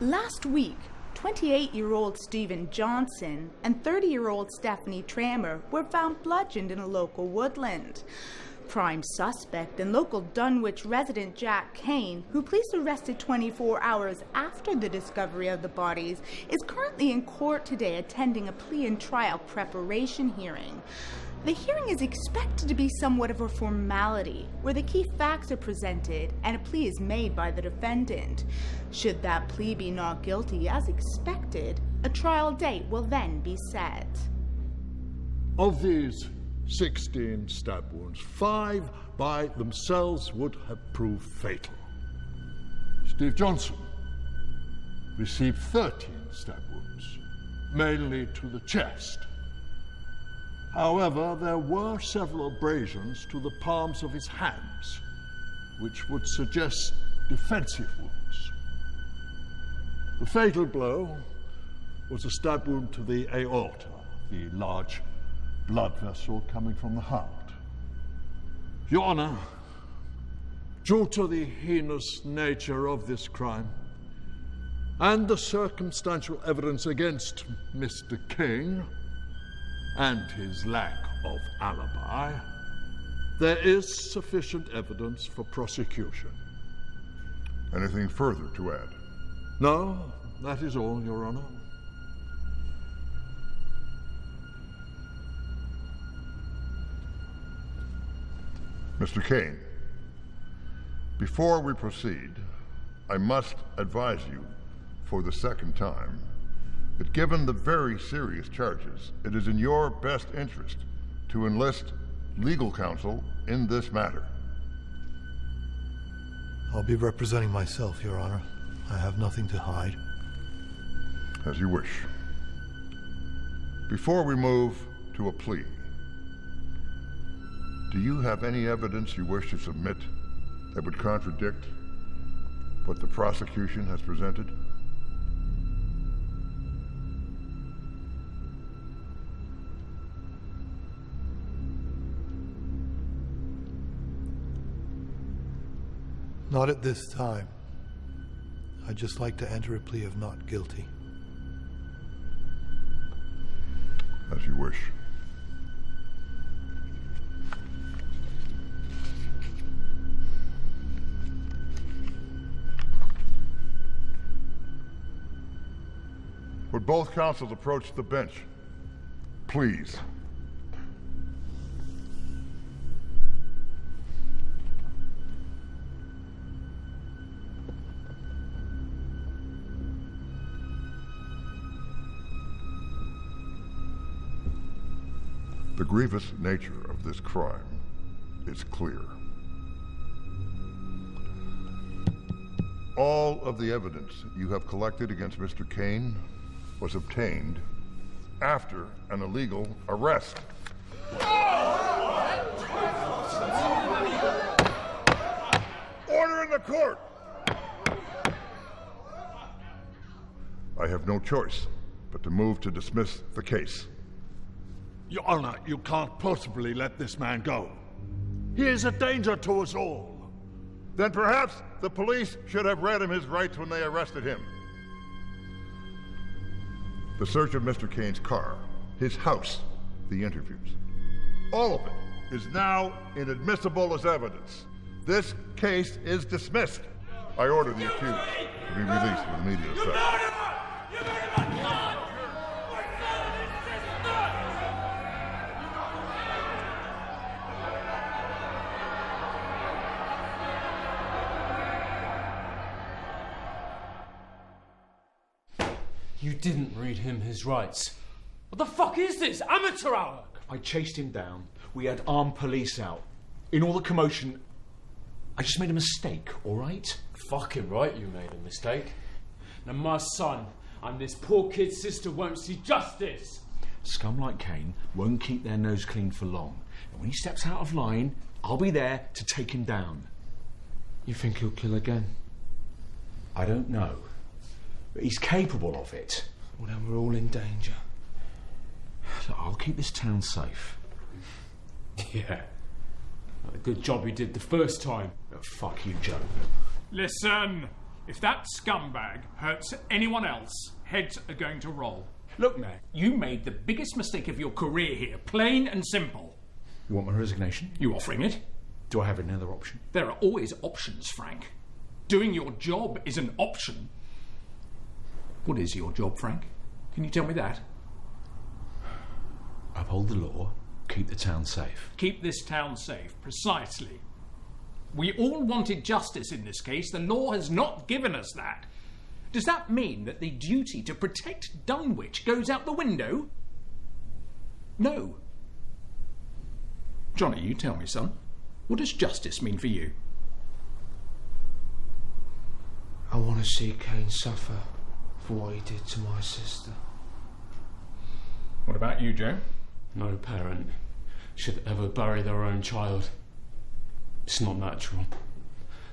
Last week, 28-year-old Stephen Johnson and 30-year-old Stephanie Tramer were found bludgeoned in a local woodland. Prime suspect and local Dunwich resident Jack Kane, who police arrested 24 hours after the discovery of the bodies, is currently in court today attending a plea and trial preparation hearing. The hearing is expected to be somewhat of a formality, where the key facts are presented and a plea is made by the defendant. Should that plea be not guilty as expected, a trial date will then be set. Of these 16 stab wounds, 5 by themselves would have proved fatal. Steve Johnson received 13 stab wounds, mainly to the chest. However, there were several abrasions to the palms of his hands, which would suggest defensive wounds. The fatal blow was a stab wound to the aorta, the large blood vessel coming from the heart. Your Honor, due to the heinous nature of this crime and the circumstantial evidence against Mr. King and his lack of alibi, there is sufficient evidence for prosecution. Anything further to add? No, that is all, Your Honor. Mr. Kane, before we proceed, I must advise you for the second time that given the very serious charges, it is in your best interest to enlist legal counsel in this matter. I'll be representing myself, Your Honor. I have nothing to hide. As you wish. Before we move to a plea, do you have any evidence you wish to submit that would contradict what the prosecution has presented? Not at this time. I'd just like to enter a plea of not guilty. As you wish. Would both counsels approach the bench, please? The grievous nature of this crime is clear. All of the evidence you have collected against Mr. Kane was obtained after an illegal arrest. Order in the court! I have no choice but to move to dismiss the case. Your Honor, you can't possibly let this man go. He is a danger to us all. Then perhaps the police should have read him his rights when they arrested him. The search of Mr. Kane's car, his house, the interviews, all of it is now inadmissible as evidence. This case is dismissed. I order the accused to be released with immediate effect. You didn't read him his rights. What the fuck is this? Amateur hour! I chased him down. We had armed police out. In all the commotion, I just made a mistake, all right? Fucking right you made a mistake. Now my son and this poor kid's sister won't see justice. Scum like Kane won't keep their nose clean for long. And when he steps out of line, I'll be there to take him down. You think he'll kill again? I don't know. But he's capable of it. Well, then we're all in danger. Look, I'll keep this town safe. Yeah. A good job he did the first time. Oh, fuck you, Joe. Listen, If that scumbag hurts anyone else, heads are going to roll. Look, Mayor. You made the biggest mistake of your career here, plain and simple. You want my resignation? You offering it? Do I have another option? There are always options, Frank. Doing your job is an option. What is your job, Frank? Can you tell me that? Uphold the law, keep the town safe. Keep this town safe, precisely. We all wanted justice in this case. The law has not given us that. Does that mean that the duty to protect Dunwich goes out the window? No. Johnny, you tell me, son. What does justice mean for you? I want to see Kane suffer for what he did to my sister. What about you, Joe? No parent should ever bury their own child. It's not natural.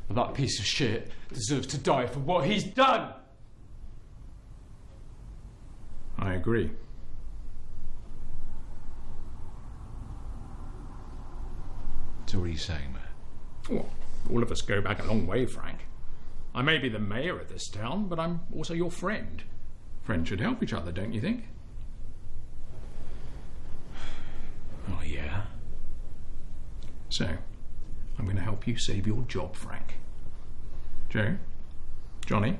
But that piece of shit deserves to die for what he's done. I agree. So what are you saying, Mayor? Well, all of us go back a long way, Frank. I may be the mayor of this town, but I'm also your friend. Friends should help each other, don't you think? Oh, yeah? So, I'm going to help you save your job, Frank. Joe? Johnny?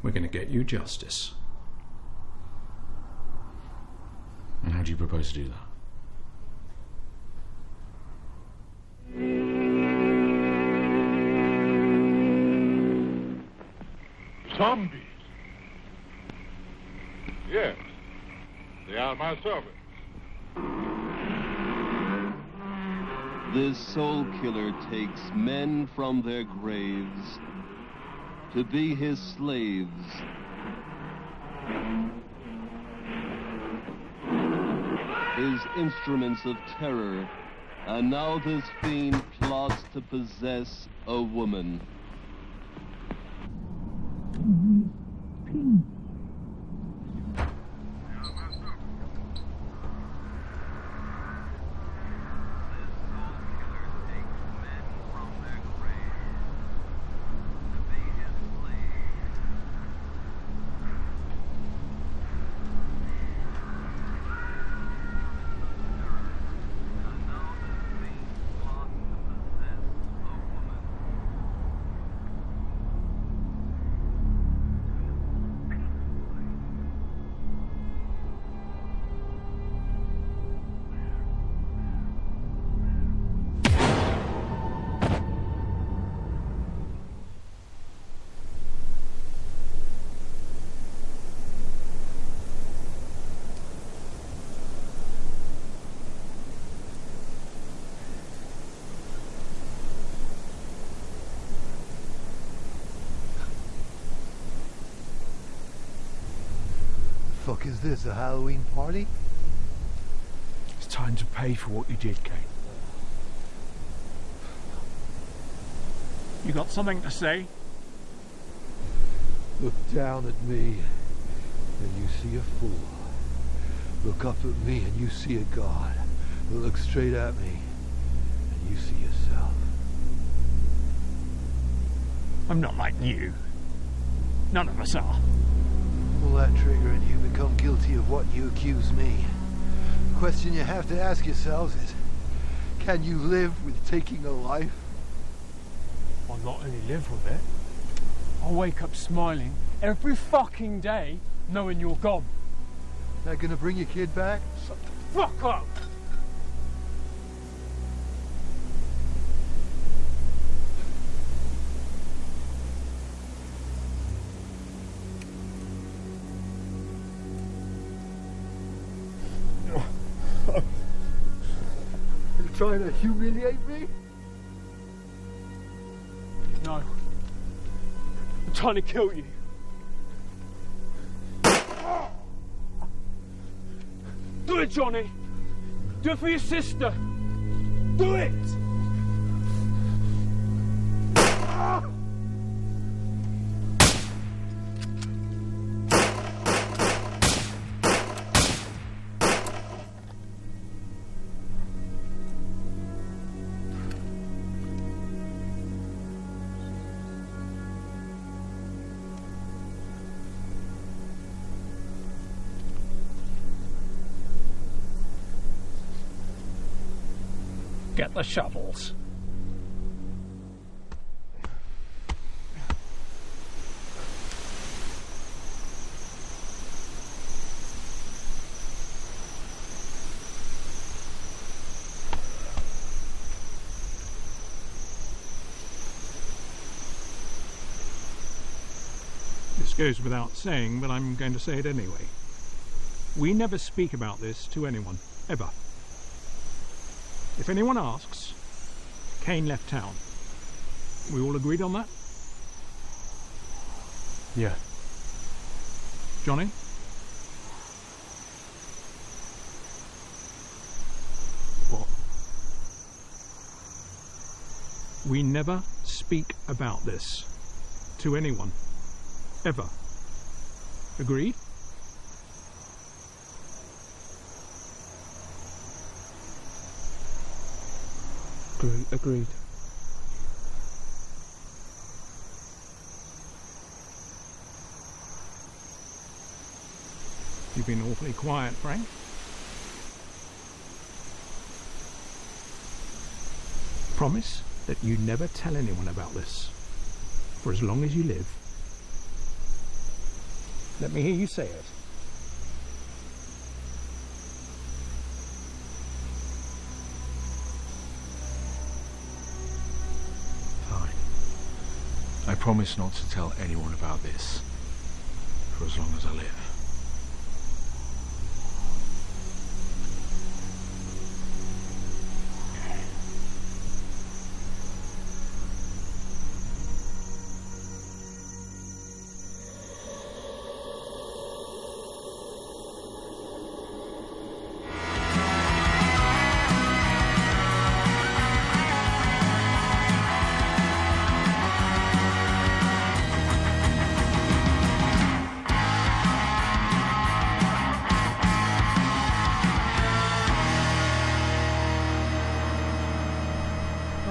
We're going to get you justice. And how do you propose to do that? Zombies? Yes, they are my servants. This soul killer takes men from their graves to be his slaves. His instruments of terror, and now this fiend plots to possess a woman. Fuck is this, a Halloween party? It's time to pay for what you did, Kane. You got something to say? Look down at me and you see a fool. Look up at me and you see a god. Look straight at me and you see yourself. I'm not like you. None of us are. Pull that trigger and you become guilty of what you accuse me. The question you have to ask yourselves is, can you live with taking a life? I'll not only live with it, I'll wake up smiling every fucking day knowing you're gone. That gonna bring your kid back? Shut the fuck up! You trying to humiliate me? No. I'm trying to kill you. Do it, Johnny! Do it for your sister! Do it! Get the shovels. This goes without saying, but I'm going to say it anyway. We never speak about this to anyone, ever. If anyone asks, Kane left town. We all agreed on that? Yeah. Johnny? What? We never speak about this to anyone, ever. Agreed? Agreed. You've been awfully quiet, Frank. Promise that you never tell anyone about this for as long as you live. Let me hear you say it. Fine. I promise not to tell anyone about this for as long as I live.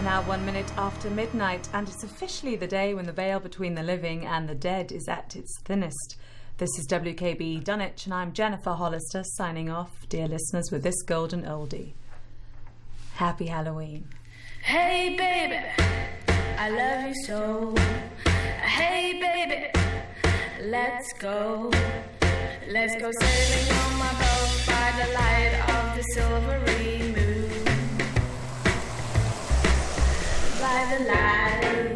Now 1 minute after midnight, and it's officially the day when the veil between the living and the dead is at its thinnest. This is WKB Dunwich, and I'm Jennifer Hollister signing off, dear listeners, with this golden oldie. Happy Halloween. Hey baby, I love you so. Hey baby, let's go. Let's go sailing on my boat by the light of the silvery moon. By the light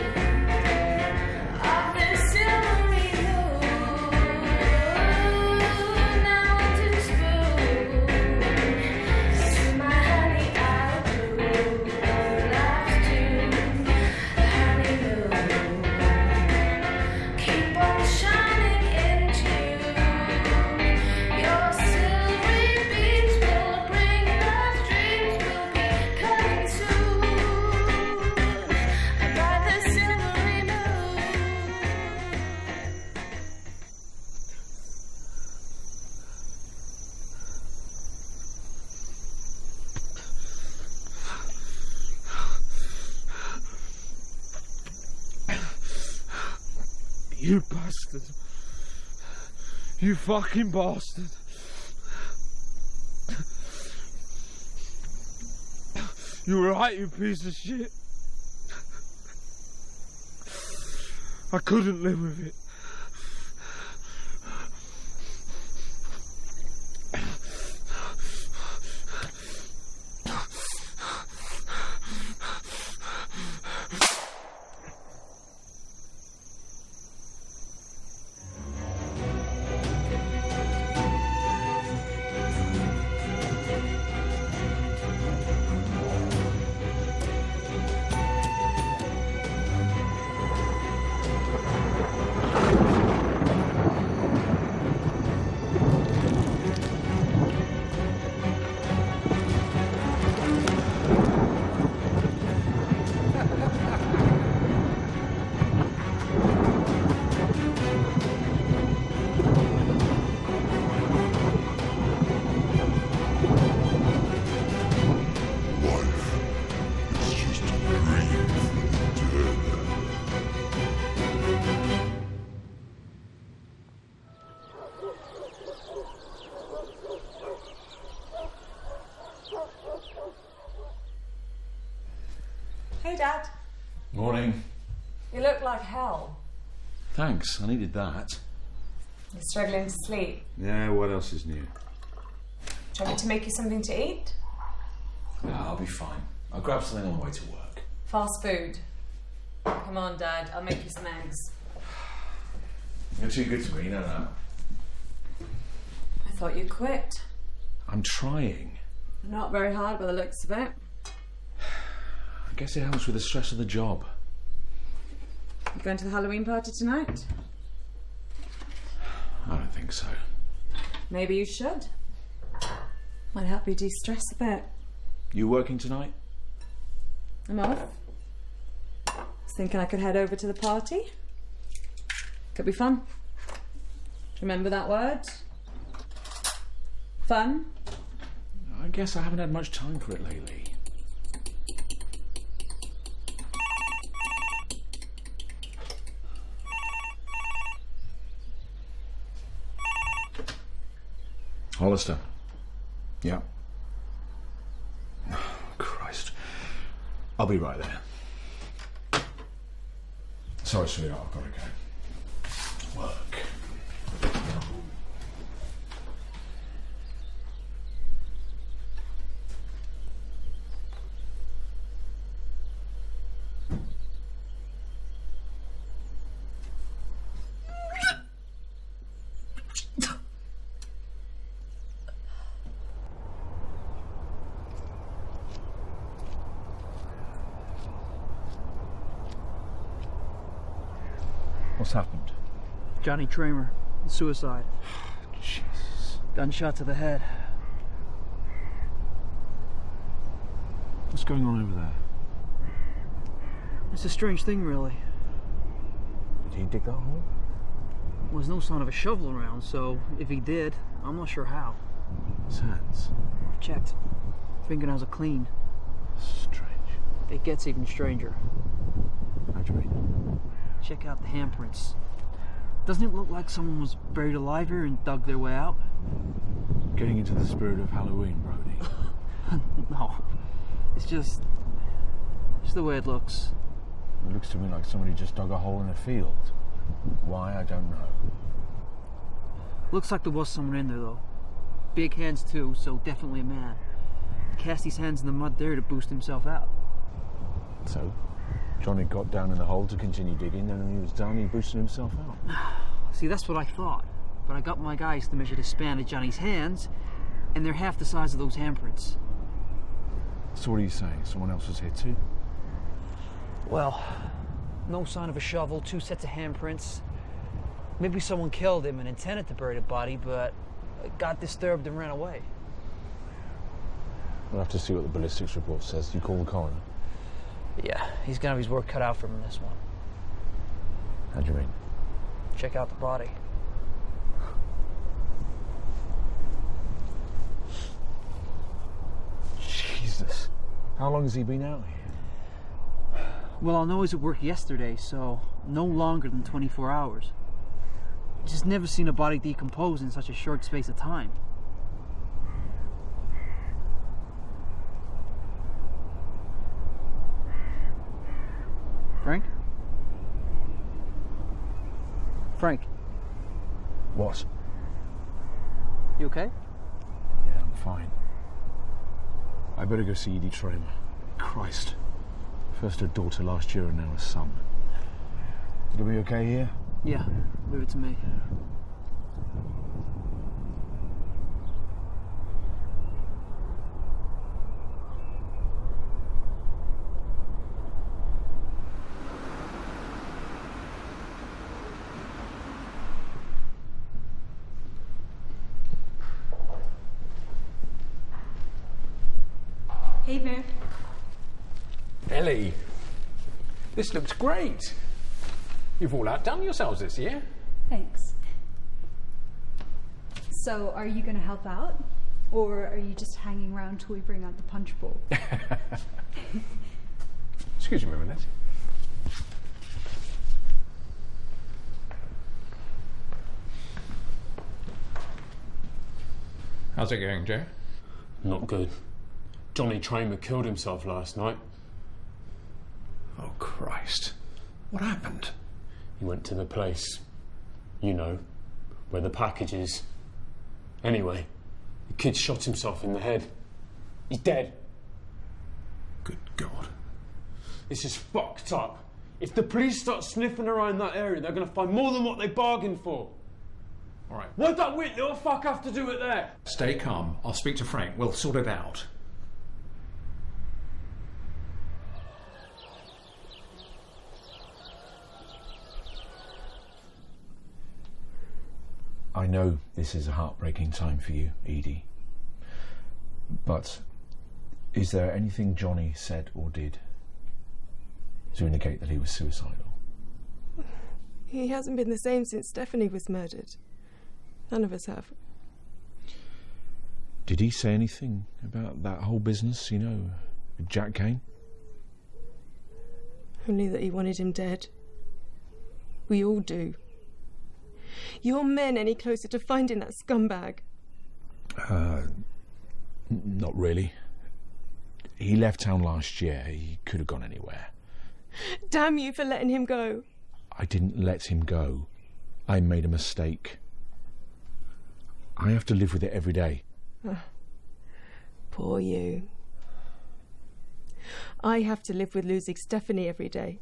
of the silvery moon, now to spoon to my honey I'll brew love's tune, honeymoon. Keep on shining into your silvery beams will bring those dreams will be coming soon. You bastard. You fucking bastard. You were right, you piece of shit. I couldn't live with it. Dad. Morning. You look like hell. Thanks, I needed that. You're struggling to sleep. Yeah, what else is new? Do you want me to make you something to eat? No, I'll be fine. I'll grab something on the way to work. Fast food. Come on, Dad. I'll make you some eggs. You're too good to me, you know that. I thought you'd quit. I'm trying. Not very hard by the looks of it. I guess it helps with the stress of the job. You going to the Halloween party tonight? I don't think so. Maybe you should. Might help you de-stress a bit. You working tonight? I'm off. Was thinking I could head over to the party. Could be fun. Remember that word? Fun? I guess I haven't had much time for it lately. Hollister. Yeah. Oh, Christ. I'll be right there. Sorry, sweetheart, I've got to go. Work. What's happened? Johnny Tramer, suicide. Jesus. Gunshot to the head. What's going on over there? It's a strange thing, really. Did he dig that hole? Well, there's no sign of a shovel around, so if he did, I'm not sure how. His hands. I've checked. Fingernails are clean. Strange. It gets even stranger. How do you mean? Check out the handprints. Doesn't it look like someone was buried alive here and dug their way out? Getting into the spirit of Halloween, Brody. No. It's just the way it looks. It looks to me like somebody just dug a hole in a field. Why, I don't know. Looks like there was someone in there, though. Big hands, too, so definitely a man. Cast his hands in the mud there to boost himself out. So, Johnny got down in the hole to continue digging, and when he was done, he boosted himself out. See, that's what I thought. But I got my guys to measure the span of Johnny's hands, and they're half the size of those handprints. So what are you saying? Someone else was here too? Well, no sign of a shovel, 2 sets of handprints. Maybe someone killed him and intended to bury the body, but got disturbed and ran away. We'll have to see what the ballistics report says. You call the coroner? Yeah, he's gonna have his work cut out for him in this one. How do you mean? Check out the body. Jesus. How long has he been out here? Well, I'll know he was at work yesterday, so no longer than 24 hours. Just never seen a body decompose in such a short space of time. Frank? Frank? What? You okay? Yeah, I'm fine. I better go see Edie Tramer. Christ. First her daughter last year and now a son. It'll be okay here? Yeah, leave it to me. Hey there. Ellie, this looks great. You've all outdone yourselves this year. Thanks. So, are you going to help out? Or are you just hanging around till we bring out the punch bowl? Excuse me a minute. How's it going, Joe? Not good. Johnny Tramer killed himself last night. Christ. What happened? He went to the place, you know, where the package is. Anyway, the kid shot himself in the head. He's dead. Good God. This is fucked up. If the police start sniffing around that area, they're going to find more than what they bargained for. All right. What'd that wit little fuck have to do with that? Stay calm. I'll speak to Frank. We'll sort it out. I know this is a heartbreaking time for you, Edie. But is there anything Johnny said or did to indicate that he was suicidal? He hasn't been the same since Stephanie was murdered. None of us have. Did he say anything about that whole business, you know, with Jack Kane? Only that he wanted him dead. We all do. Your men any closer to finding that scumbag? Not really. He left town last year. He could have gone anywhere. Damn you for letting him go. I didn't let him go. I made a mistake. I have to live with it every day. Poor you. I have to live with losing Stephanie every day.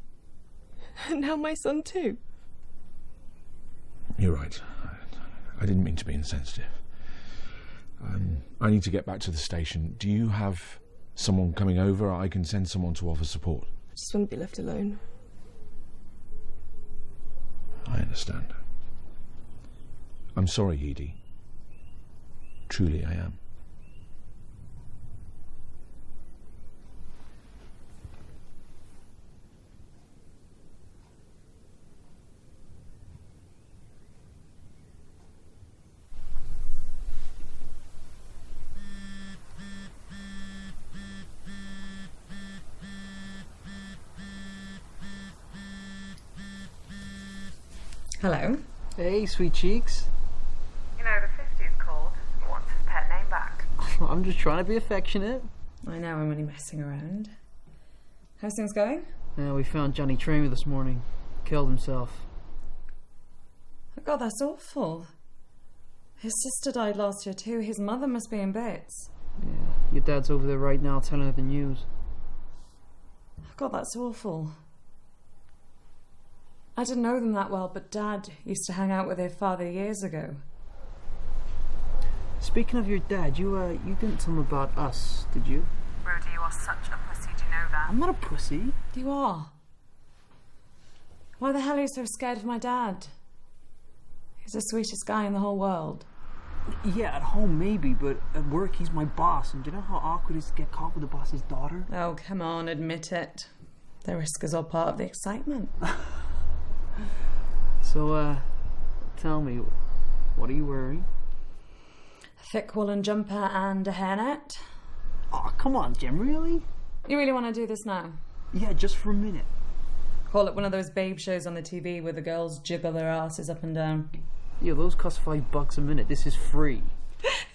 And now my son too. You're right. I didn't mean to be insensitive. I need to get back to the station. Do you have someone coming over? I can send someone to offer support. I just want to be left alone. I understand. I'm sorry, Edie. Truly I am. Hello. Hey, sweet cheeks. You know, the 50's called. He wants his pet name back. I'm just trying to be affectionate. I know, I'm only messing around. How's things going? Yeah, we found Johnny Tramer this morning. Killed himself. Oh God, that's awful. His sister died last year too. His mother must be in bits. Yeah, your dad's over there right now telling her the news. Oh God, that's awful. I didn't know them that well, but Dad used to hang out with their father years ago. Speaking of your dad, you didn't tell him about us, did you? Rudy, you are such a pussy, do you know that? I'm not a pussy. You are. Why the hell are you so scared of my dad? He's the sweetest guy in the whole world. Yeah, at home maybe, but at work he's my boss, and do you know how awkward it is to get caught with the boss's daughter? Oh, come on, admit it. The risk is all part of the excitement. So, tell me, what are you wearing? A thick woolen jumper and a hairnet. Oh, come on, Jim, really? You really want to do this now? Yeah, just for a minute. Call it one of those babe shows on the TV where the girls jiggle their asses up and down. Yeah, those cost $5 a minute. This is free.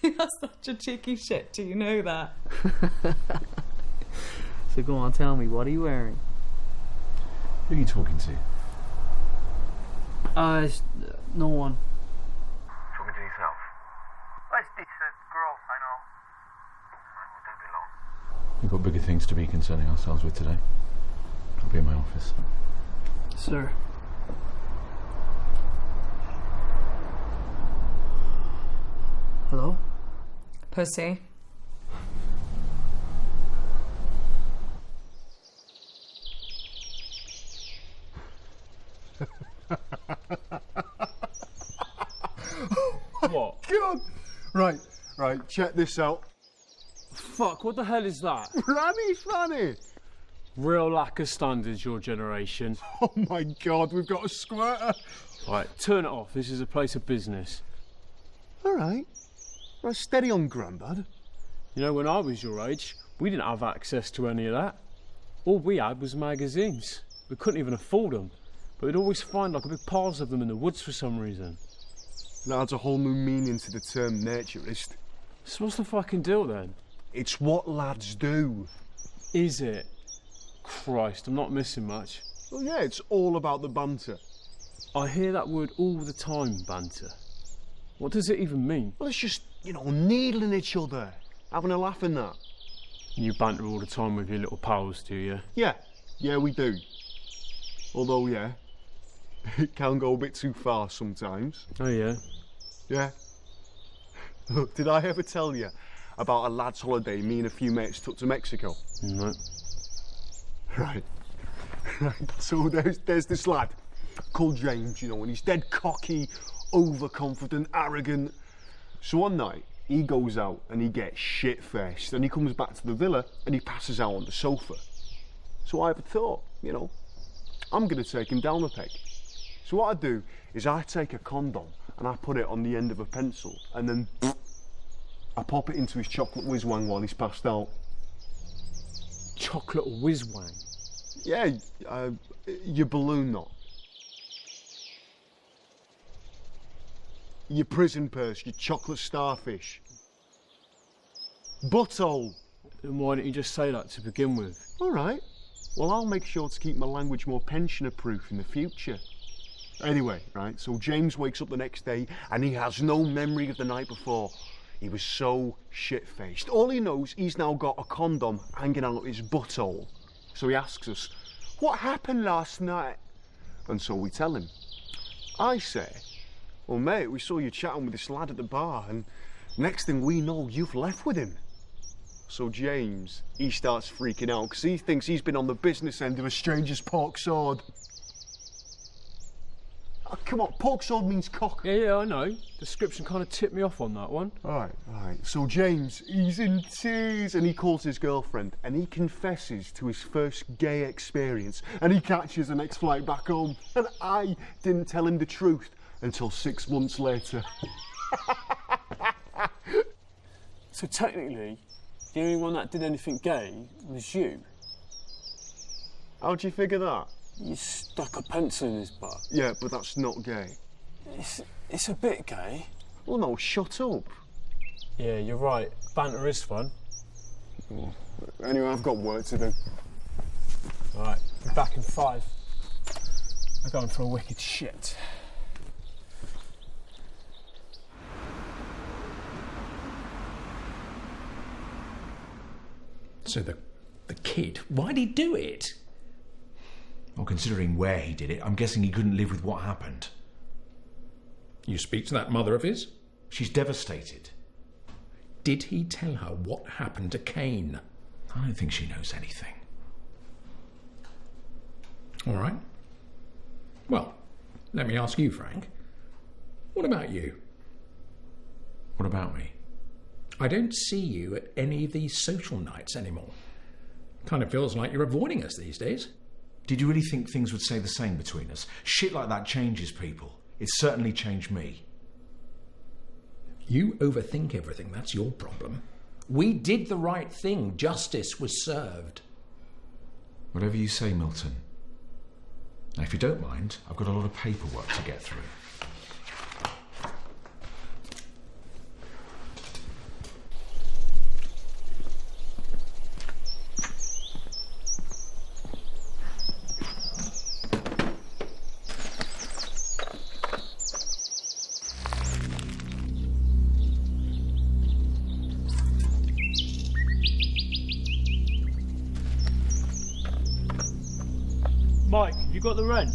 You're such a cheeky shit, do you know that? So go on, tell me, what are you wearing? Who are you talking to? No one. Talking to yourself? Oh, it's girl, I know. Well, don't be long. We've got bigger things to be concerning ourselves with today. I'll be in my office. Sir. Hello? Pussy. What? God! Right, check this out. Fuck, what the hell is that? Funny! Real lack of standards, your generation. Oh my God, we've got a squirter. Right, turn it off. This is a place of business. All right. Well, steady on, Grandad. You know, when I was your age, we didn't have access to any of that. All we had was magazines. We couldn't even afford them. But we'd always find like a big piles of them in the woods for some reason. That adds a whole new meaning to the term naturist. So what's the fucking deal then? It's what lads do. Is it? Christ, I'm not missing much. Well, yeah, it's all about the banter. I hear that word all the time, banter. What does it even mean? Well, it's just, needling each other, having a laugh and that. You banter all the time with your little pals, do you? Yeah, we do. Although, yeah, it can go a bit too far sometimes. Oh, yeah? Yeah. Look, did I ever tell you about a lad's holiday me and a few mates took to Mexico? No. Right. So there's this lad called James, and he's dead cocky, overconfident, arrogant. So one night, he goes out and he gets shit-faced, and he comes back to the villa and he passes out on the sofa. So I have a thought, I'm going to take him down a peg. So what I do is I take a condom and I put it on the end of a pencil, and then I pop it into his chocolate whiz-wang while he's passed out. Chocolate whiz-wang? Yeah, your balloon knot. Your prison purse, your chocolate starfish. Butthole. Then why don't you just say that to begin with? All right. Well, I'll make sure to keep my language more pensioner-proof in the future. Anyway, right, so James wakes up the next day and he has no memory of the night before. He was so shit-faced. All he knows, he's now got a condom hanging out his butthole. So he asks us, what happened last night? And so we tell him. I say, well, mate, we saw you chatting with this lad at the bar, and next thing we know, you've left with him. So James, he starts freaking out because he thinks he's been on the business end of a stranger's pork sword. Oh, come on, pork sword means cock. Yeah, I know. Description kind of tipped me off on that one. All right. So James, he's in tears and he calls his girlfriend and he confesses to his first gay experience and he catches the next flight back home. And I didn't tell him the truth until 6 months later. So technically, the only one that did anything gay was you. How'd you figure that? You stuck a pencil in his butt. Yeah, but that's not gay. It's a bit gay. Well, no, shut up. Yeah, you're right. Banter is fun. Oh, anyway, I've got work to do. All right, be back in 5. I'm going for a wicked shit. So the kid, why'd he do it? Well, considering where he did it, I'm guessing he couldn't live with what happened. You speak to that mother of his? She's devastated. Did he tell her what happened to Cain? I don't think she knows anything. All right. Well, let me ask you, Frank. What about you? What about me? I don't see you at any of these social nights anymore. Kind of feels like you're avoiding us these days. Did you really think things would stay the same between us? Shit like that changes people. It's certainly changed me. You overthink everything, that's your problem. We did the right thing. Justice was served. Whatever you say, Milton. Now, if you don't mind, I've got a lot of paperwork to get through. Mike, have you got the wrench?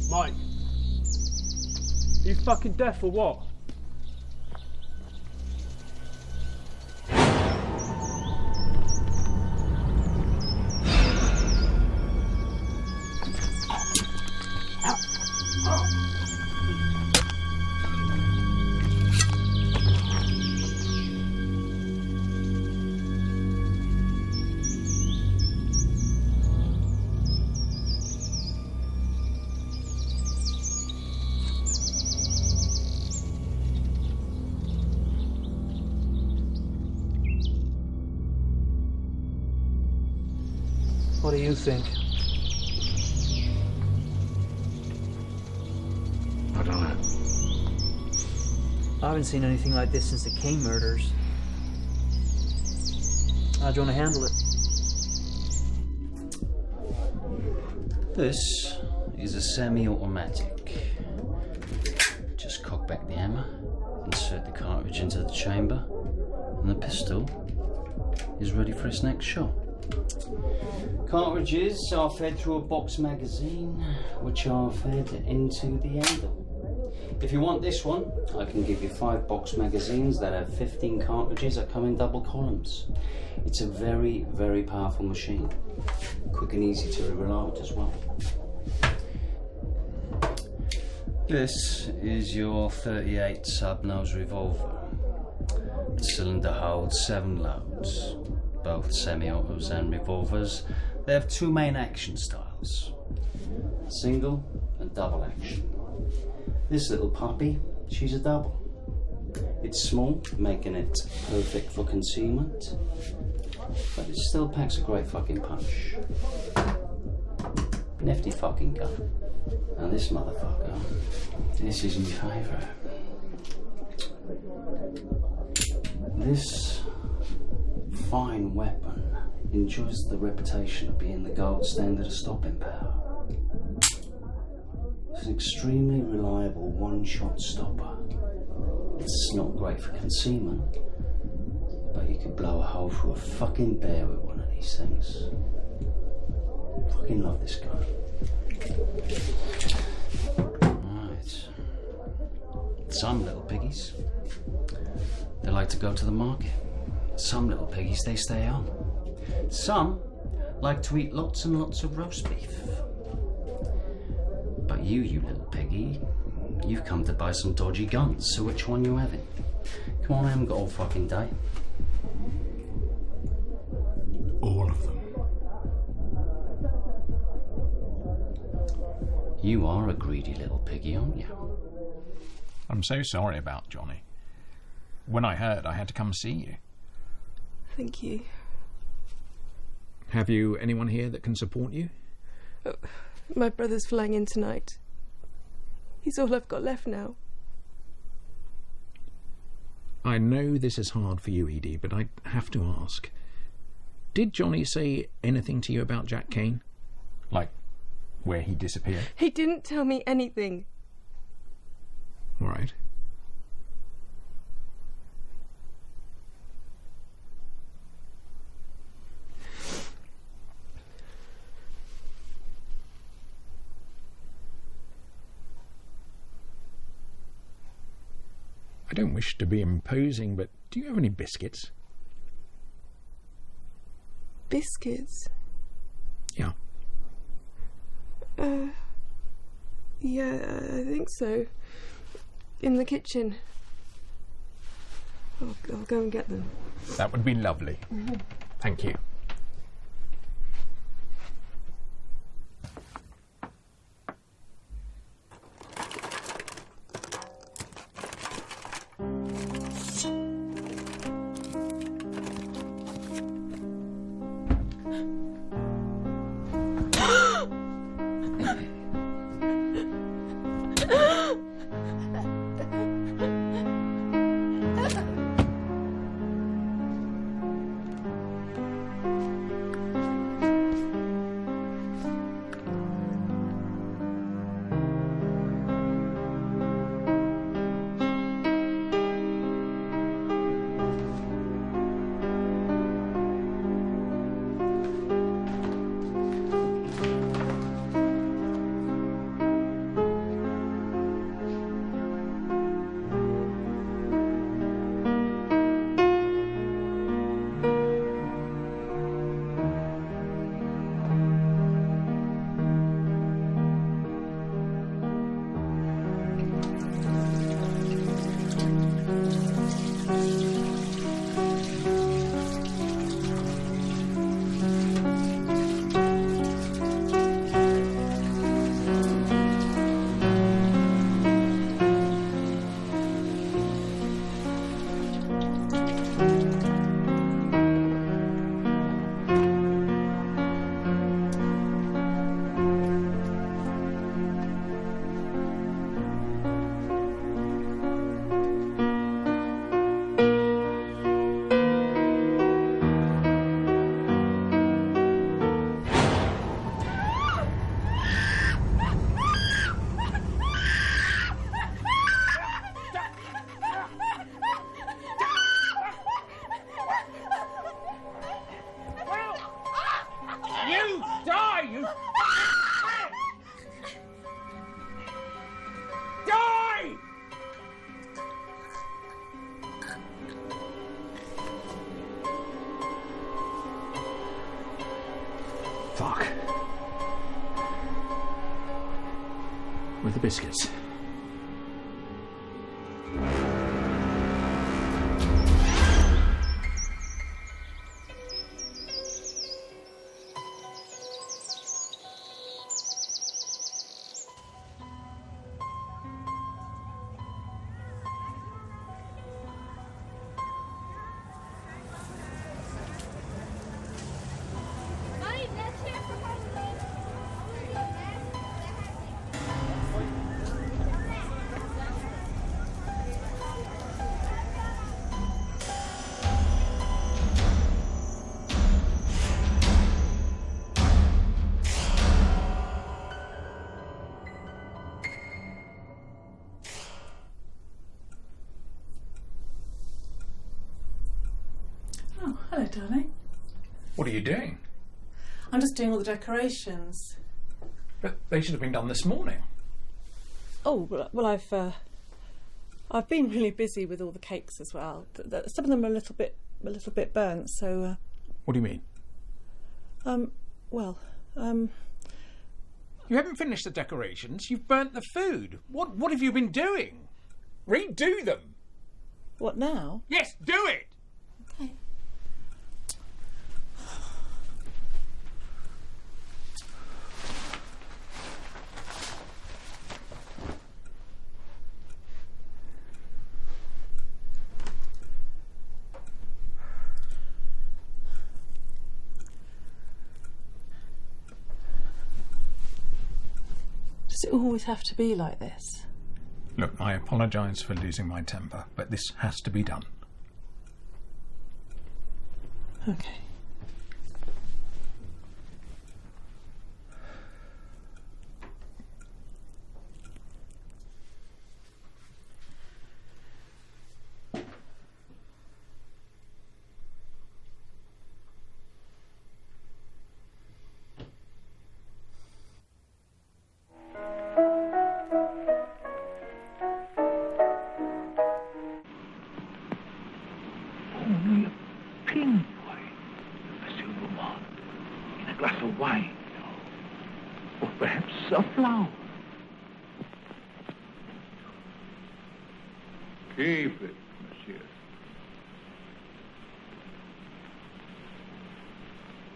Mike, are you fucking deaf or what? What do you think? I don't know. I haven't seen anything like this since the Cain murders. How do you want to handle it? This is a semi-automatic. Just cock back the hammer, insert the cartridge into the chamber, and the pistol is ready for its next shot. Cartridges are fed through a box magazine, which are fed into the handle. If you want this one, I can give you 5 box magazines that have 15 cartridges that come in double columns. It's a very, very powerful machine. Quick and easy to reload as well. This is your 38 sub-nose revolver. The cylinder holds 7 loads, both semi-autos and revolvers. They have 2 main action styles, single and double action. This little puppy, she's a double. It's small, making it perfect for concealment, but it still packs a great fucking punch. Nifty fucking gun. Now this motherfucker, this is my favourite. This fine weapon enjoys the reputation of being the gold standard of stopping power. It's an extremely reliable one-shot stopper. It's not great for concealment, but you could blow a hole through a fucking bear with one of these things. Fucking love this gun. Right. Some little piggies, they like to go to the market. Some little piggies, they stay home. Some like to eat lots and lots of roast beef. But you little piggy, you've come to buy some dodgy guns, so which one you having? Come on, I haven't got all fucking day. All of them. You are a greedy little piggy, aren't you? I'm so sorry about Johnny. When I heard, I had to come see you. Thank you. Have you anyone here that can support you? Oh, my brother's flying in tonight. He's all I've got left now. I know this is hard for you, Edie, but I have to ask. Did Johnny say anything to you about Jack Kane? Like, where he disappeared? He didn't tell me anything. All right. I don't wish to be imposing, but do you have any biscuits? Biscuits? Yeah. Yeah, I think so. In the kitchen. I'll go and get them. That would be lovely. Mm-hmm. Thank you. the biscuits. Oh, hello, darling. What are you doing? I'm just doing all the decorations. But they should have been done this morning. Oh, well, I've been really busy with all the cakes as well. Some of them are a little bit burnt, so. What do you mean? You haven't finished the decorations. You've burnt the food. What have you been doing? Redo them. What now? Yes, do it. Okay. Does it always have to be like this? Look, I apologise for losing my temper, but this has to be done. Okay. Only a pin boy, a silver one, in a glass of wine, or perhaps a flower. Keep it, monsieur.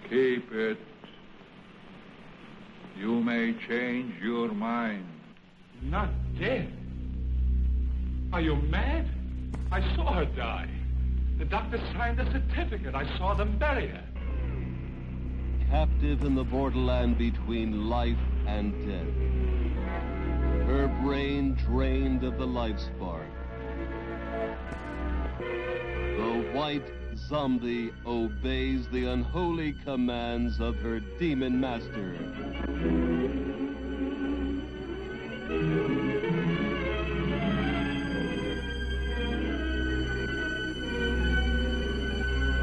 Keep it. You may change your mind. Not dead. Are you mad? I saw her die. The doctor signed the certificate. I saw them bury her. Captive in the borderland between life and death. Her brain drained of the life spark. The white zombie obeys the unholy commands of her demon master.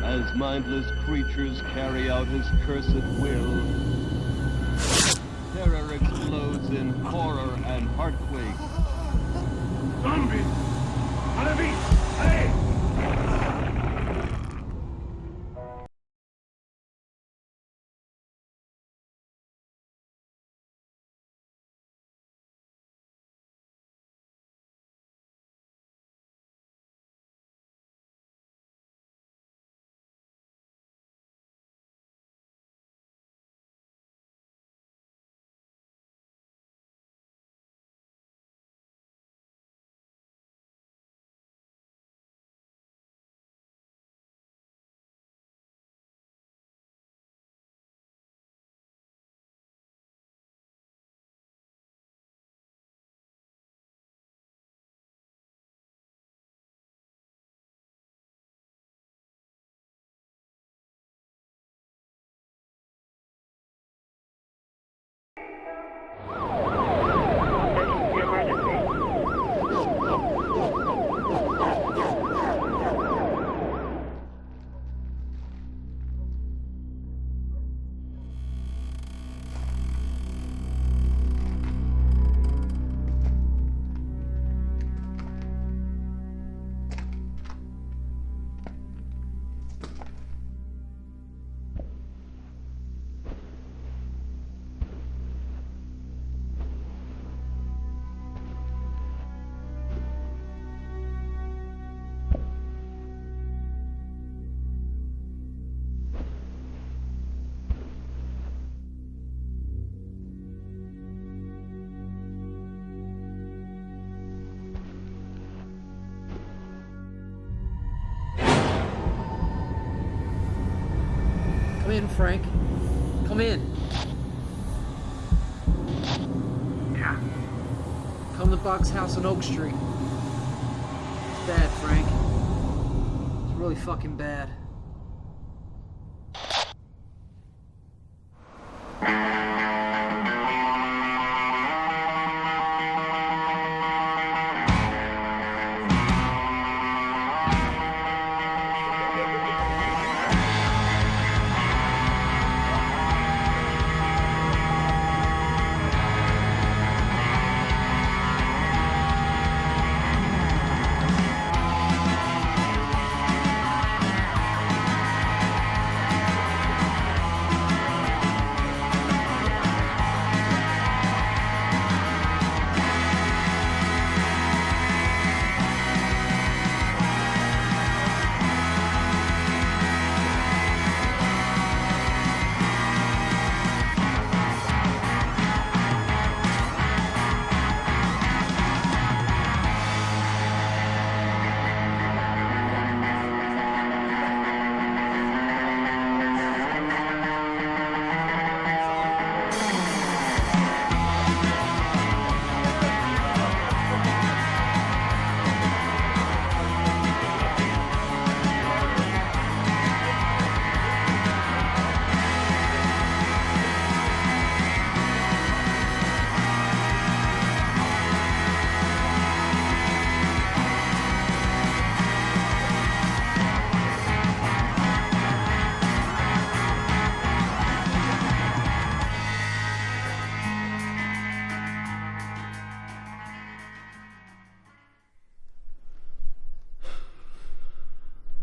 As mindless creatures carry out his cursed will, terror explodes in horror and heartquake. Zombie! Alavi! Hey! in, Frank. Come in. Yeah? Come to Bog's house on Oak Street. It's bad, Frank. It's really fucking bad.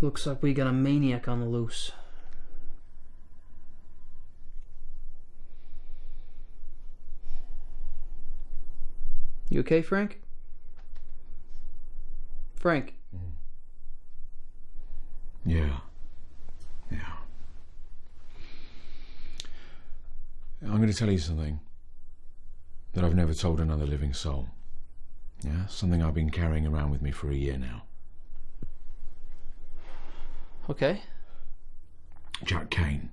Looks like we got a maniac on the loose. You okay, Frank? Frank? Yeah. I'm going to tell you something that I've never told another living soul. Yeah? Something I've been carrying around with me for a year now. Okay. Jack Kane.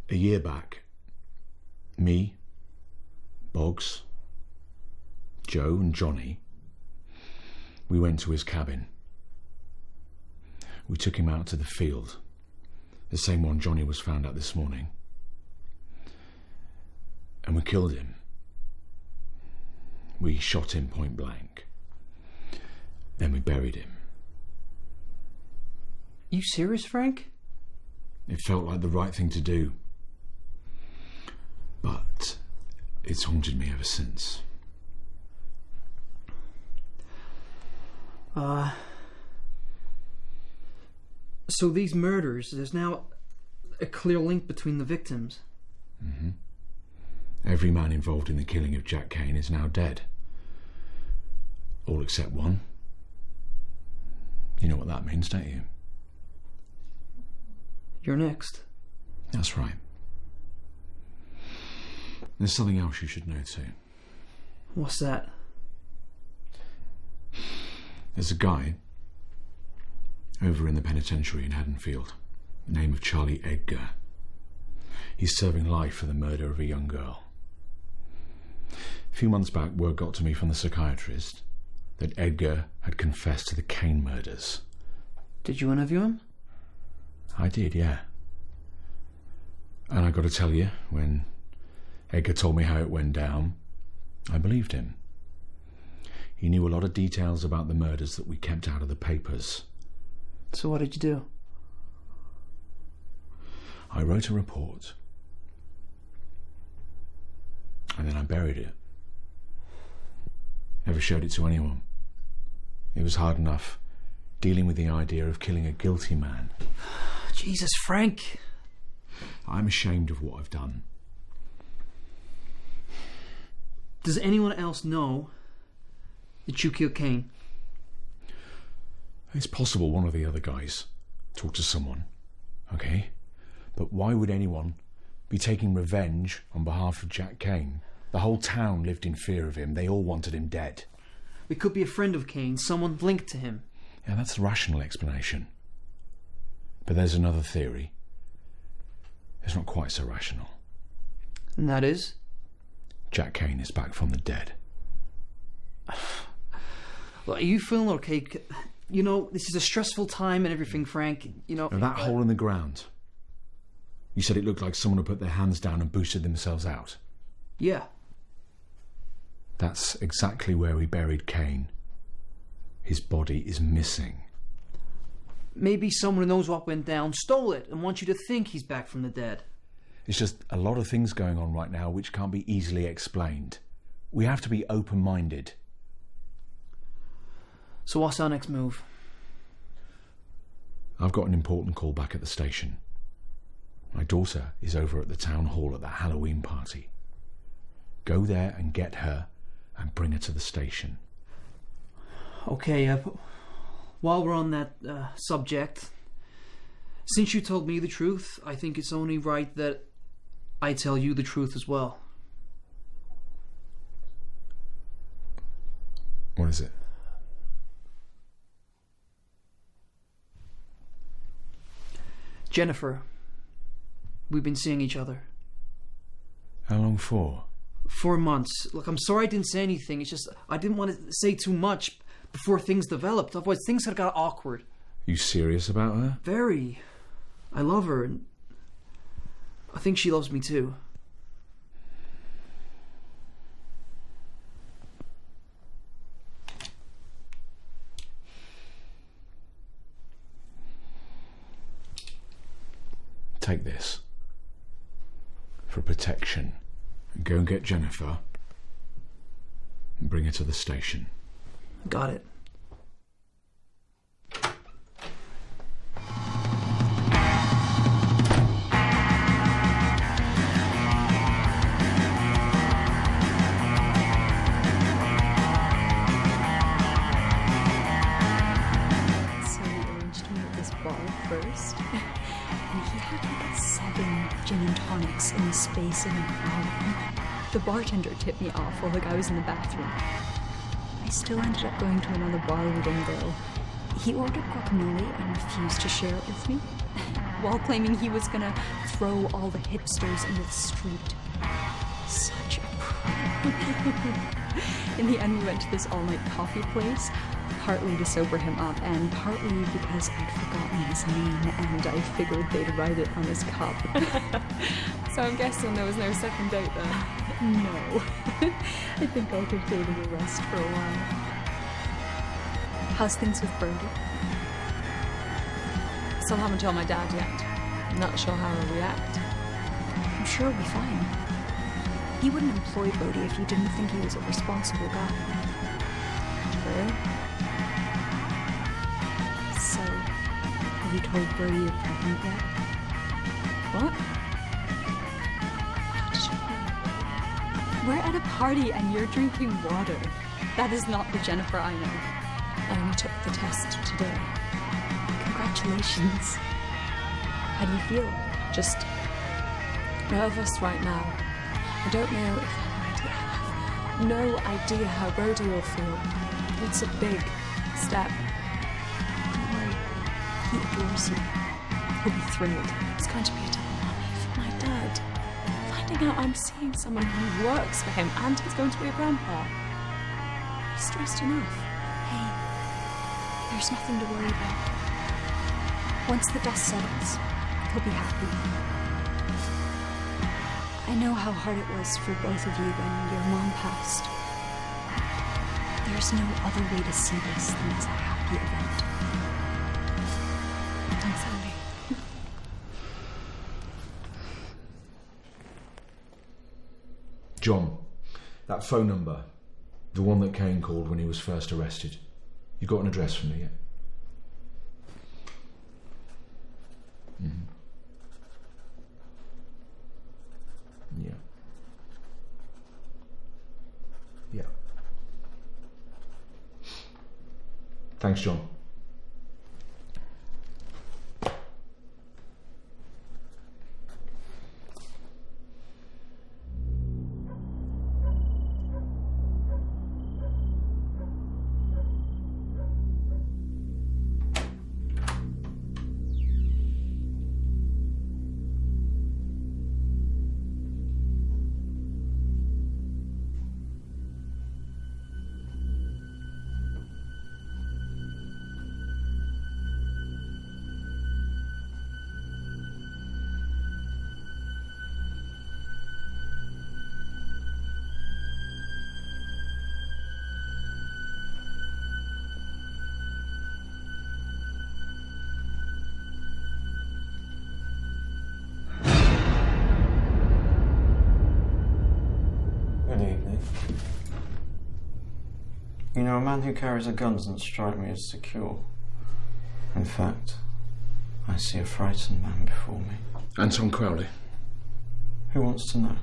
A year back, me, Boggs, Joe and Johnny, we went to his cabin. We took him out to the field, the same one Johnny was found at this morning. And we killed him. We shot him point blank. Then we buried him. You serious, Frank? It felt like the right thing to do. But it's haunted me ever since. So these murders, there's now a clear link between the victims. Mm-hmm. Every man involved in the killing of Jack Kane is now dead. All except one. You know what that means, don't you? You're next. That's right. There's something else you should know too. What's that? There's a guy over in the penitentiary in Haddonfield, the name of Charlie Edgar. He's serving life for the murder of a young girl. A few months back, word got to me from the psychiatrist that Edgar had confessed to the Kane murders. Did you interview him? I did, yeah. And I got to tell you, when Edgar told me how it went down, I believed him. He knew a lot of details about the murders that we kept out of the papers. So what did you do? I wrote a report. And then I buried it. Never showed it to anyone. It was hard enough dealing with the idea of killing a guilty man. Jesus, Frank. I'm ashamed of what I've done. Does anyone else know that you killed Kane? It's possible one of the other guys talked to someone, okay? But why would anyone be taking revenge on behalf of Jack Kane? The whole town lived in fear of him. They all wanted him dead. It could be a friend of Kane, someone linked to him. Yeah, that's the rational explanation. But there's another theory. is not quite so rational. And that is? Jack Kane is back from the dead. Well, are you feeling okay? You know, this is a stressful time and everything, Frank. You know... Now, that hole in the ground. You said it looked like someone had put their hands down and boosted themselves out. Yeah. That's exactly where we buried Kane. His body is missing. Maybe someone who knows what went down stole it and wants you to think he's back from the dead. It's just a lot of things going on right now which can't be easily explained. We have to be open-minded. So what's our next move? I've got an important call back at the station. My daughter is over at the town hall at that Halloween party. Go there and get her and bring her to the station. Okay, while we're on that subject, since you told me the truth, I think it's only right that I tell you the truth as well. What is it? Jennifer, we've been seeing each other. How long for? 4 months. Look, I'm sorry I didn't say anything. It's just I didn't want to say too much before things developed. Otherwise, things had got awkward. You serious about her? Very. I love her, and I think she loves me too. Take this. For protection. And go and get Jennifer. And bring her to the station. Got it. So we arranged to meet at this bar first. And he had like 7 gin and tonics in the space of an hour. The bartender tipped me off while the guy was in the bathroom. I still ended up going to another bar with him though. He ordered guacamole and refused to share it with me, while claiming he was gonna throw all the hipsters into the street. Such a prank. In the end, we went to this all-night coffee place, partly to sober him up, and partly because I'd forgotten his name, and I figured they'd write it on his cup. So I'm guessing there was no second date then? No. I think I'll give David a rest for a while. How's things with Brody? Still haven't told my dad yet. Not sure how he'll react. I'm sure he'll be fine. He wouldn't employ Brody if he didn't think he was a responsible guy. True. So, have you told Brody you're pregnant yet? What? We're at a party and you're drinking water. That is not the Jennifer I know. I only took the test today. Congratulations. How do you feel? Just nervous right now. I don't know if I have no idea how Brody will feel. It's a big step. Don't worry. He adores you. He'll be thrilled. It's going to be a double whammy for my dad. Finding out I'm seeing someone who works for him and he's going to be a grandpa. He's stressed enough. Hey, there's nothing to worry about. Once the dust settles, he'll be happy. I know how hard it was for both of you when your mom passed. There's no other way to see this than as a happy event. Thanks, Andy. John, that phone number, the one that Kane called when he was first arrested. You got an address for me yet? Mm-hmm. Yeah. Yeah. Thanks, John. You know, a man who carries a gun doesn't strike me as secure. In fact, I see a frightened man before me. Anton Crowley. Who wants to know?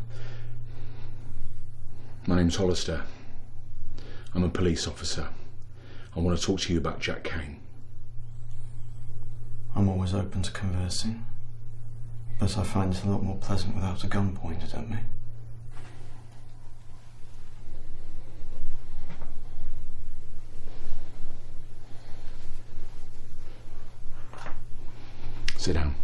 My name's Hollister. I'm a police officer. I want to talk to you about Jack Kane. I'm always open to conversing, but I find it a lot more pleasant without a gun pointed at me. Sit down.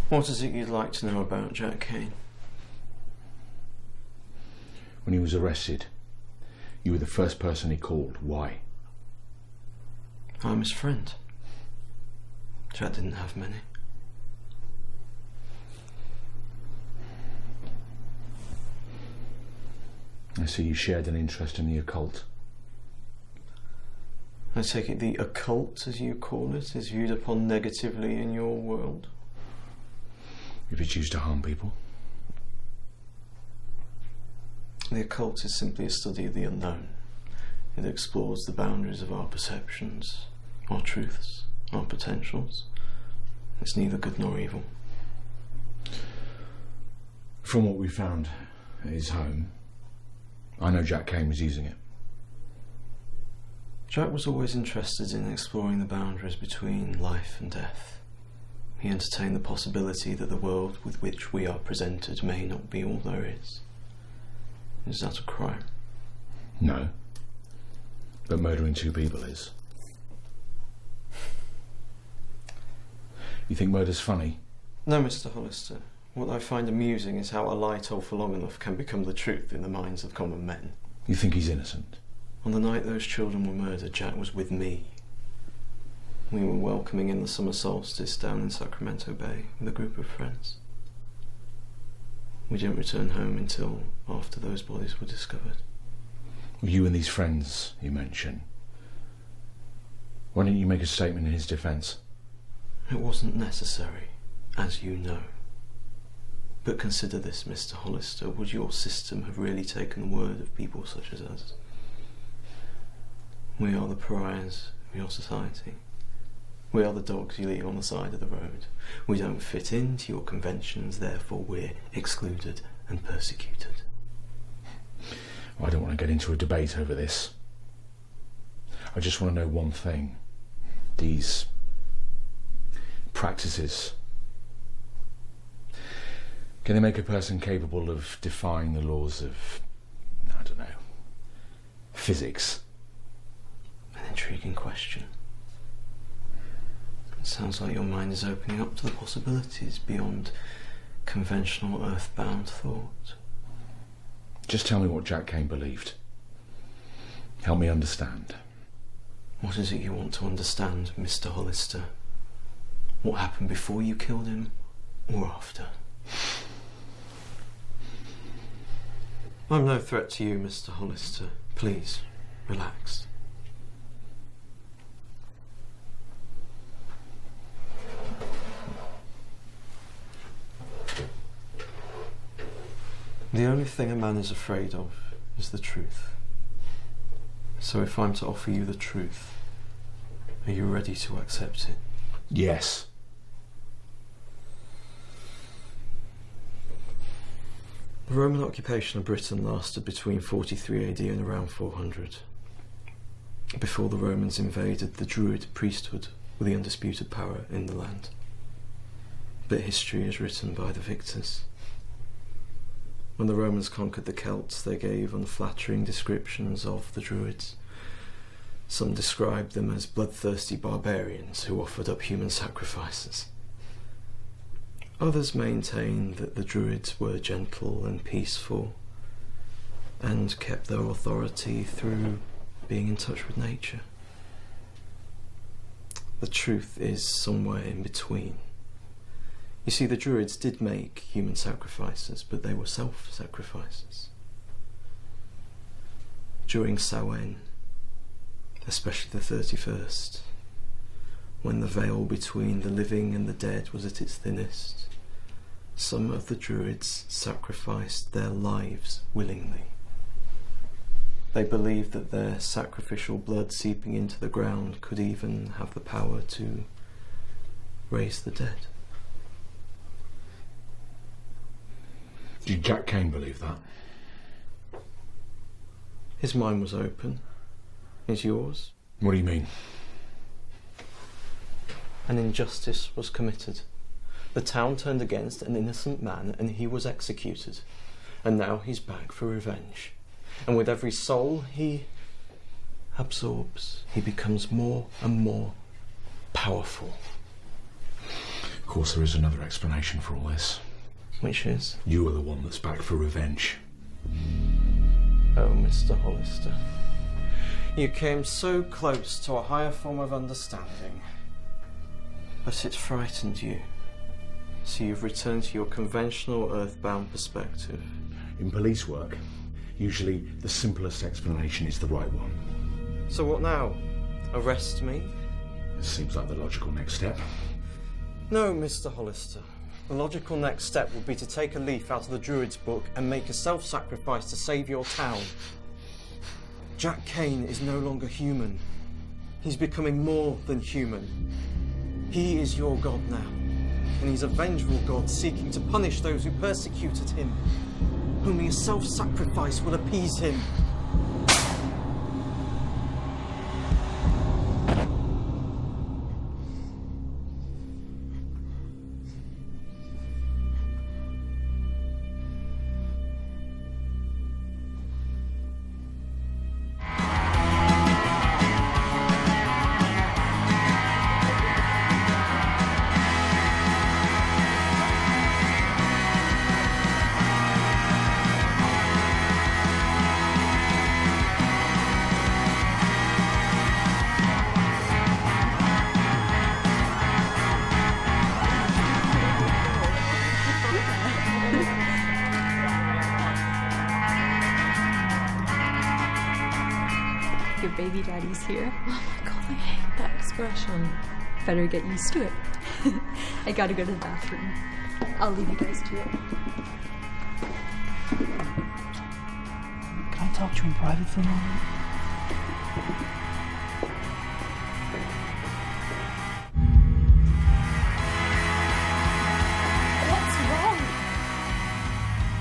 What is it you'd like to know about Jack Kane? When he was arrested, you were the first person he called. Why? I'm his friend. Jack didn't have many. I see you shared an interest in the occult. I take it the occult, as you call it, is viewed upon negatively in your world? If it's used to harm people. The occult is simply a study of the unknown. It explores the boundaries of our perceptions, our truths, our potentials. It's neither good nor evil. From what we found at his home, I know Jack Kane was using it. Jack was always interested in exploring the boundaries between life and death. He entertained the possibility that the world with which we are presented may not be all there is. Is that a crime? No. But murdering 2 people is. You think murder's funny? No, Mr. Hollister. What I find amusing is how a lie told for long enough can become the truth in the minds of common men. You think he's innocent? On the night those children were murdered, Jack was with me. We were welcoming in the summer solstice down in Sacramento Bay with a group of friends. We didn't return home until after those bodies were discovered. Well, you and these friends you mentioned. Why didn't you make a statement in his defence? It wasn't necessary, as you know. But consider this, Mr. Hollister. Would your system have really taken the word of people such as us? We are the pariahs of your society. We are the dogs you leave on the side of the road. We don't fit into your conventions, therefore we're excluded and persecuted. Well, I don't want to get into a debate over this. I just want to know one thing. These practices, can they make a person capable of defying the laws of, I don't know, physics? An intriguing question. It sounds like your mind is opening up to the possibilities beyond conventional earthbound thought. Just tell me what Jack Kane believed. Help me understand. What is it you want to understand, Mr. Hollister? What happened before you killed him, or after? I'm no threat to you, Mr. Hollister. Please, relax. The only thing a man is afraid of is the truth. So if I'm to offer you the truth, are you ready to accept it? Yes. The Roman occupation of Britain lasted between 43 AD and around 400. Before the Romans invaded, the Druid priesthood were the undisputed power in the land. But history is written by the victors. When the Romans conquered the Celts, they gave unflattering descriptions of the Druids. Some described them as bloodthirsty barbarians who offered up human sacrifices. Others maintained that the Druids were gentle and peaceful and kept their authority through being in touch with nature. The truth is somewhere in between. You see, the Druids did make human sacrifices, but they were self-sacrifices. During Samhain, especially the 31st, when the veil between the living and the dead was at its thinnest, some of the Druids sacrificed their lives willingly. They believed that their sacrificial blood seeping into the ground could even have the power to raise the dead. Did Jack Kane believe that? His mind was open. Is yours? What do you mean? An injustice was committed. The town turned against an innocent man and he was executed. And now he's back for revenge. And with every soul he absorbs, he becomes more and more powerful. Of course, there is another explanation for all this. Which is? You are the one that's back for revenge. Oh, Mr. Hollister. You came so close to a higher form of understanding. But it frightened you. So you've returned to your conventional earthbound perspective. In police work, usually the simplest explanation is the right one. So what now? Arrest me? This seems like the logical next step. No, Mr. Hollister. The logical next step would be to take a leaf out of the Druid's book and make a self-sacrifice to save your town. Jack Kane is no longer human. He's becoming more than human. He is your god now, and he's a vengeful god seeking to punish those who persecuted him. Only a self-sacrifice will appease him. Your baby daddy's here. Oh my god, I hate that expression. Better get used to it. I gotta go to the bathroom. I'll leave you guys to it. Can I talk to you in private for a moment? What's wrong?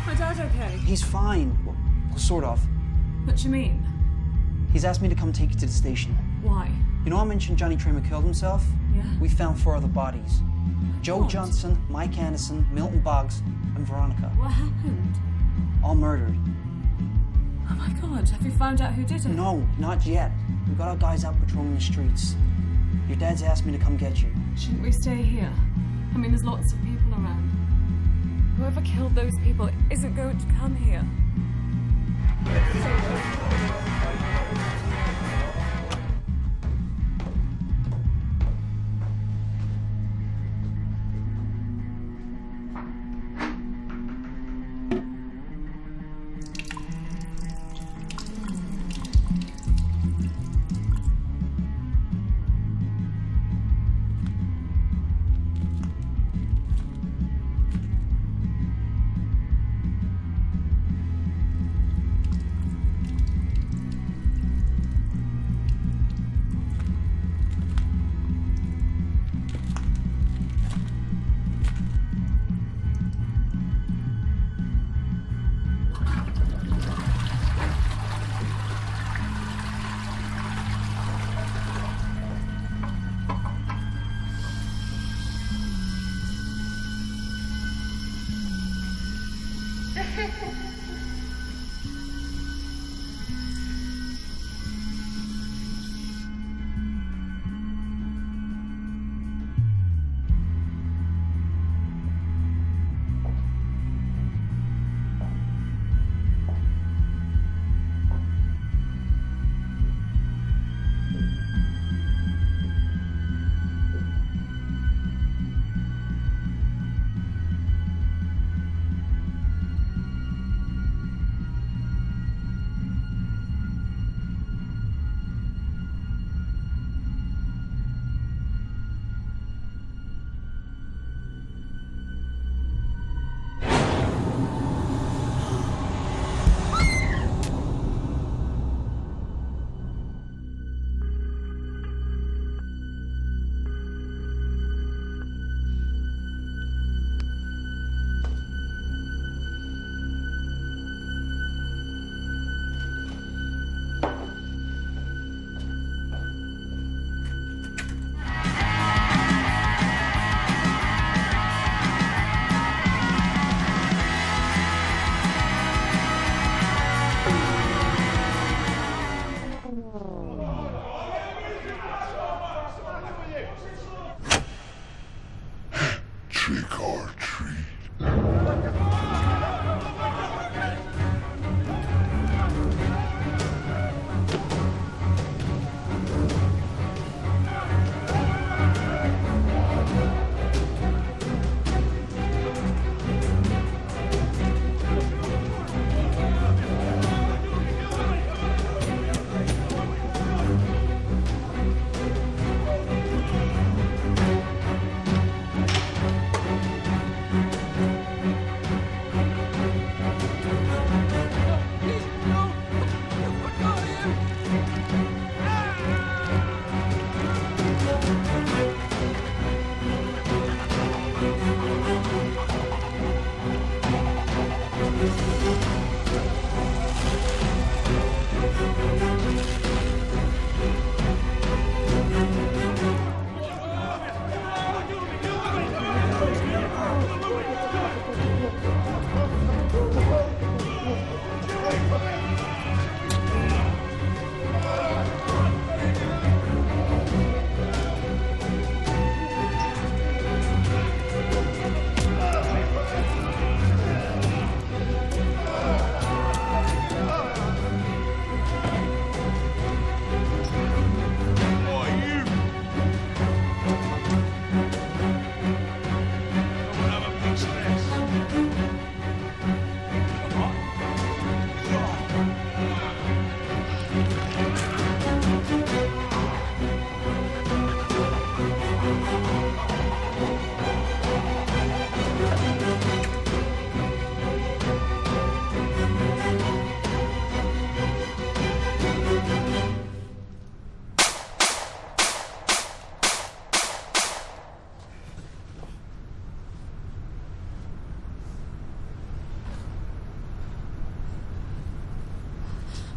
My dad okay? He's fine. Well, sort of. What do you mean? He's asked me to come take you to the station. Why? You know I mentioned Johnny Tramer killed himself? Yeah. We found 4 other bodies. Joe Johnson, Mike Anderson, Milton Boggs, and Veronica. What happened? All murdered. Oh my god, have you found out who did it? No, not yet. We've got our guys out patrolling the streets. Your dad's asked me to come get you. Shouldn't we stay here? I mean, there's lots of people around. Whoever killed those people isn't going to come here. Trick or treat.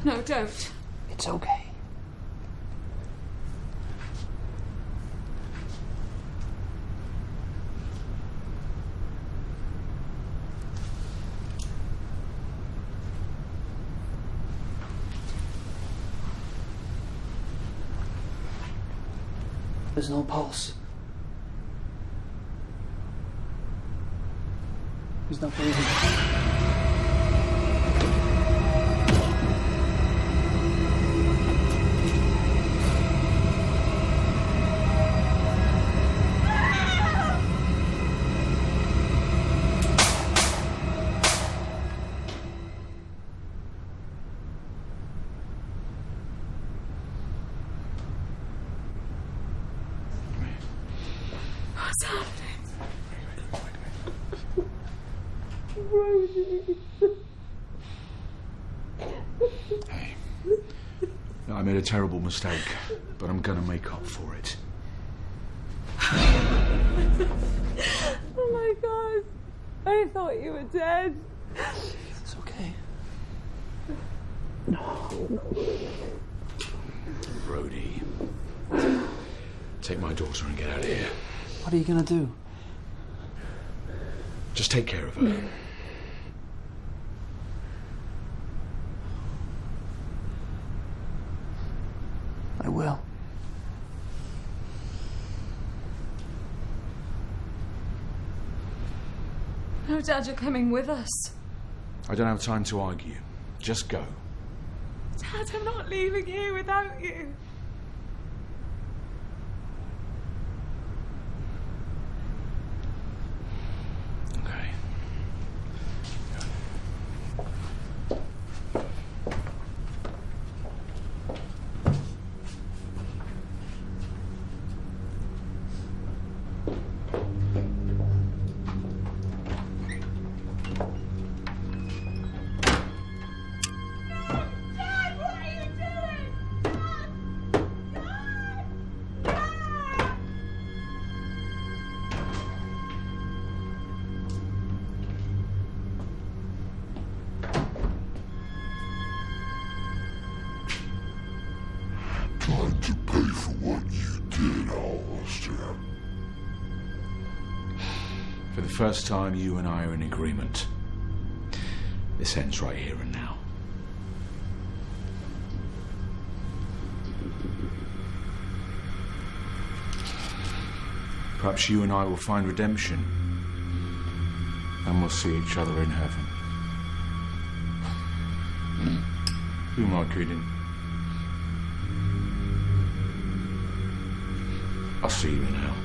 No, don't. It's okay. There's no pulse. He's not breathing. What's happening? Hey, I made a terrible mistake, but I'm gonna make up for it. Oh my god. I thought you were dead. It's okay. Brody, take my daughter and get out of here. What are you gonna do? Just take care of her. I will. No, Dad, you're coming with us. I don't have time to argue. Just go. Dad, I'm not leaving you without you. Okay. Time to pay for what you did, Alistair. For the first time, you and I are in agreement. This ends right here and now. Perhaps you and I will find redemption and we'll see each other in heaven. Who am I kidding? I'll see you in hell.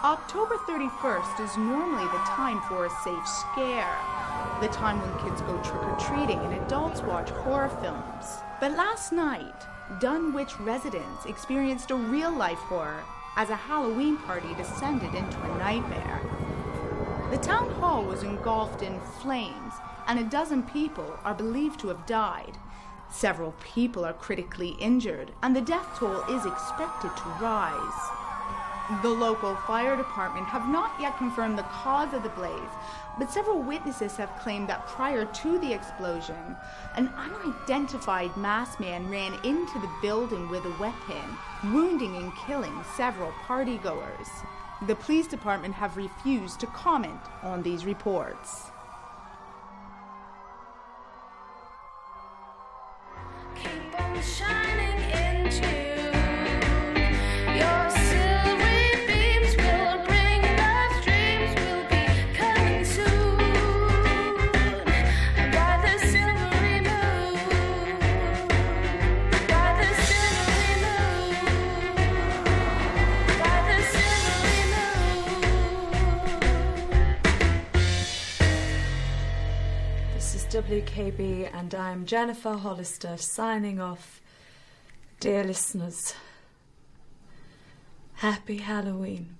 October 31st is normally the time for a safe scare, the time when kids go trick-or-treating and adults watch horror films. But last night, Dunwich residents experienced a real-life horror as a Halloween party descended into a nightmare. The town hall was engulfed in flames, and a dozen people are believed to have died. Several people are critically injured, and the death toll is expected to rise. The local fire department have not yet confirmed the cause of the blaze, but several witnesses have claimed that prior to the explosion, an unidentified masked man ran into the building with a weapon, wounding and killing several partygoers. The police department have refused to comment on these reports. Keep on shining into your silvery beams. Will bring us dreams. We'll be coming soon by the silvery moon. By the silvery moon. By the silvery moon. This is WKB and I'm Jennifer Hollister signing off. Dear listeners, happy Halloween.